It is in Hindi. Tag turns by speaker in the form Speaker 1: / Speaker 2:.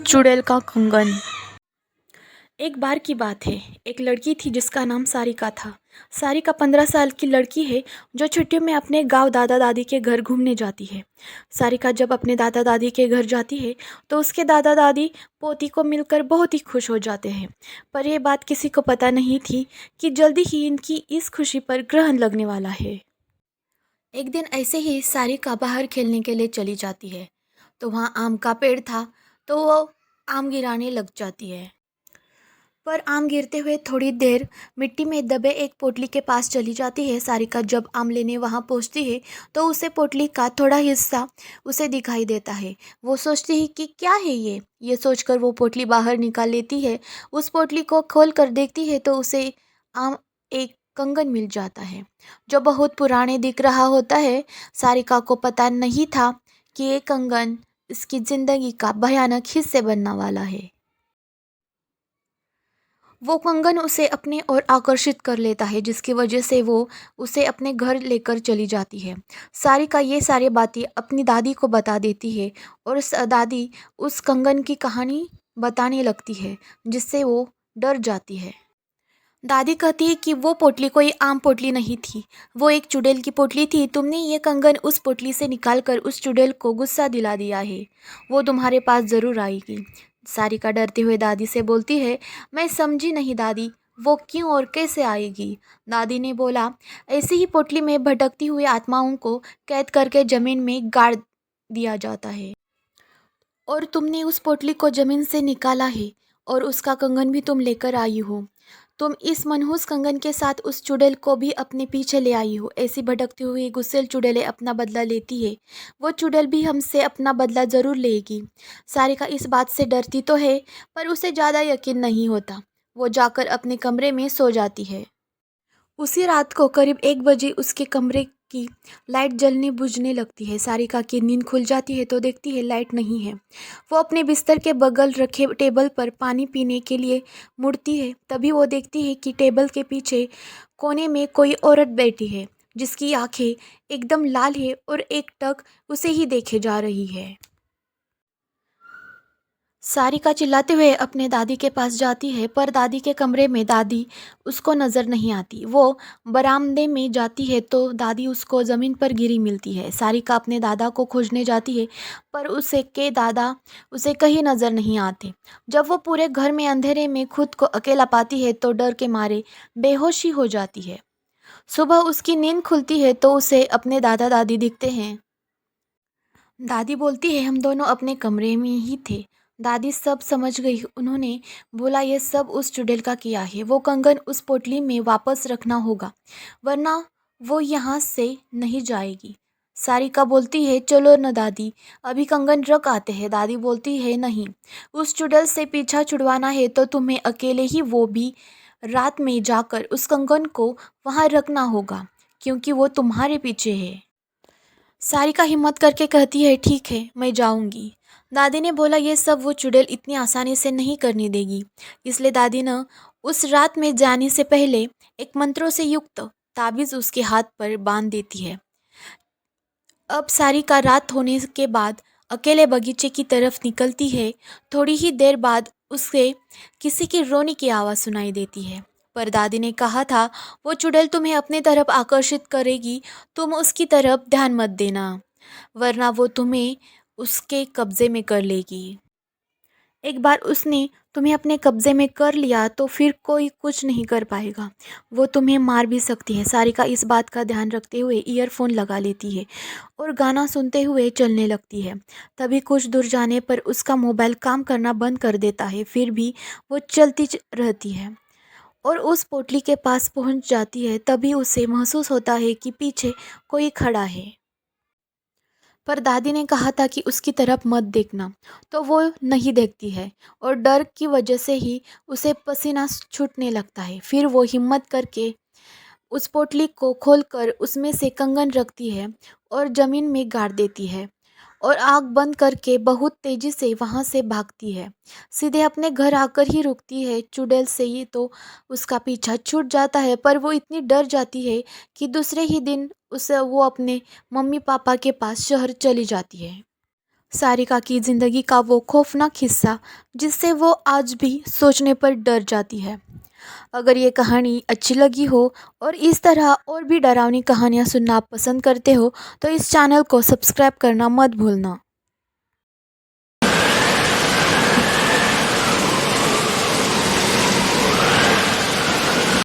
Speaker 1: चुड़ैल का कंगन। एक बार की बात है। एक लड़की थी जिसका नाम सारिका था। सारिका 15 साल की लड़की है जो छुट्टियों में अपने गांव दादा दादी के घर घूमने जाती है। सारिका जब अपने दादा दादी के घर जाती है तो उसके दादा दादी पोती को मिलकर बहुत ही खुश हो जाते हैं। पर यह बात किसी को पता नहीं थी कि जल्दी ही इनकी इस खुशी पर ग्रहण लगने वाला है। एक दिन ऐसे ही सारिका बाहर खेलने के लिए चली जाती है तो वहाँ आम का पेड़ था, तो वो आम गिराने लग जाती है। पर आम गिरते हुए थोड़ी देर मिट्टी में दबे एक पोटली के पास चली जाती है। सारिका जब आम लेने वहां पहुंचती है तो उसे पोटली का थोड़ा हिस्सा उसे दिखाई देता है। वो सोचती है कि क्या है ये सोचकर वो पोटली बाहर निकाल लेती है। उस पोटली को खोल कर देखती है तो उसे आम एक कंगन मिल जाता है जो बहुत पुराने दिख रहा होता है। सारिका को पता नहीं था कि ये कंगन इसकी जिंदगी का भयानक हिस्से बनने वाला है। वो कंगन उसे अपने ओर आकर्षित कर लेता है जिसकी वजह से वो उसे अपने घर लेकर चली जाती है। सारिका ये सारी बातें अपनी दादी को बता देती है और दादी उस कंगन की कहानी बताने लगती है जिससे वो डर जाती है। दादी कहती है कि वो पोटली कोई आम पोटली नहीं थी, वो एक चुड़ैल की पोटली थी। तुमने ये कंगन उस पोटली से निकाल कर उस चुड़ैल को गुस्सा दिला दिया है, वो तुम्हारे पास ज़रूर आएगी। सारिका डरते हुए दादी से बोलती है, मैं समझी नहीं दादी, वो क्यों और कैसे आएगी। दादी ने बोला, ऐसी ही पोटली में भटकती हुई आत्माओं को कैद करके ज़मीन में गाड़ दिया जाता है और तुमने उस पोटली को ज़मीन से निकाला है और उसका कंगन भी तुम लेकर आई हो। तुम इस मनहूस कंगन के साथ उस चुड़ैल को भी अपने पीछे ले आई हो। ऐसी भटकती हुई गुस्सेल चुड़ैलें अपना बदला लेती है, वो चुड़ैल भी हमसे अपना बदला ज़रूर लेगी। सारिका इस बात से डरती तो है पर उसे ज़्यादा यकीन नहीं होता। वो जाकर अपने कमरे में सो जाती है। उसी रात को करीब 1 बजे उसके कमरे की लाइट जलने बुझने लगती है। सारिका की नींद खुल जाती है तो देखती है लाइट नहीं है। वो अपने बिस्तर के बगल रखे टेबल पर पानी पीने के लिए मुड़ती है। तभी वो देखती है कि टेबल के पीछे कोने में कोई औरत बैठी है जिसकी आंखें एकदम लाल है और एक टक उसे ही देखे जा रही है। सारिका चिल्लाते हुए अपने दादी के पास जाती है पर दादी के कमरे में दादी उसको नज़र नहीं आती। वो बरामदे में जाती है तो दादी उसको ज़मीन पर गिरी मिलती है। सारिका अपने दादा को खोजने जाती है पर उसे के दादा उसे कहीं नज़र नहीं आते। जब वो पूरे घर में अंधेरे में खुद को अकेला पाती है तो डर के मारे बेहोशी हो जाती है। सुबह उसकी नींद खुलती है तो उसे अपने दादा दादी दिखते हैं। दादी बोलती है, हम दोनों अपने कमरे में ही थे। दादी सब समझ गई। उन्होंने बोला, ये सब उस चुड़ैल का किया है। वो कंगन उस पोटली में वापस रखना होगा वरना वो यहाँ से नहीं जाएगी। सारिका बोलती है, चलो न दादी, अभी कंगन रख आते हैं। दादी बोलती है, नहीं, उस चुड़ैल से पीछा छुड़वाना है तो तुम्हें अकेले ही, वो भी रात में जाकर उस कंगन को वहाँ रखना होगा क्योंकि वो तुम्हारे पीछे है। सारिका हिम्मत करके कहती है, ठीक है, मैं जाऊंगी। दादी ने बोला, ये सब वो चुड़ैल इतनी आसानी से नहीं करने देगी। इसलिए दादी ने उस रात में जाने से पहले एक मंत्रों से युक्त ताबीज उसके हाथ पर बांध देती है। अब सारिका रात होने के बाद अकेले बगीचे की तरफ निकलती है। थोड़ी ही देर बाद उसे किसी की रोने की आवाज़ सुनाई देती है। पर दादी ने कहा था, वो चुड़ैल तुम्हें अपनी तरफ आकर्षित करेगी, तुम उसकी तरफ ध्यान मत देना वरना वो तुम्हें उसके कब्जे में कर लेगी। एक बार उसने तुम्हें अपने कब्जे में कर लिया तो फिर कोई कुछ नहीं कर पाएगा, वो तुम्हें मार भी सकती है। सारिका इस बात का ध्यान रखते हुए ईयरफोन लगा लेती है और गाना सुनते हुए चलने लगती है। तभी कुछ दूर जाने पर उसका मोबाइल काम करना बंद कर देता है, फिर भी वो चलती रहती है और उस पोटली के पास पहुंच जाती है। तभी उसे महसूस होता है कि पीछे कोई खड़ा है। पर दादी ने कहा था कि उसकी तरफ मत देखना, तो वो नहीं देखती है और डर की वजह से ही उसे पसीना छूटने लगता है। फिर वो हिम्मत करके उस पोटली को खोलकर उसमें से कंगन रखती है और ज़मीन में गाड़ देती है और आँख बंद करके बहुत तेज़ी से वहाँ से भागती है। सीधे अपने घर आकर ही रुकती है। चुड़ैल से ही तो उसका पीछा छूट जाता है पर वो इतनी डर जाती है कि दूसरे ही दिन उसे वो अपने मम्मी पापा के पास शहर चली जाती है। सारिका की ज़िंदगी का वो खौफनाक हिस्सा जिससे वो आज भी सोचने पर डर जाती है। अगर ये कहानी अच्छी लगी हो और इस तरह और भी डरावनी कहानियाँ सुनना आप पसंद करते हो तो इस चैनल को सब्सक्राइब करना मत भूलना।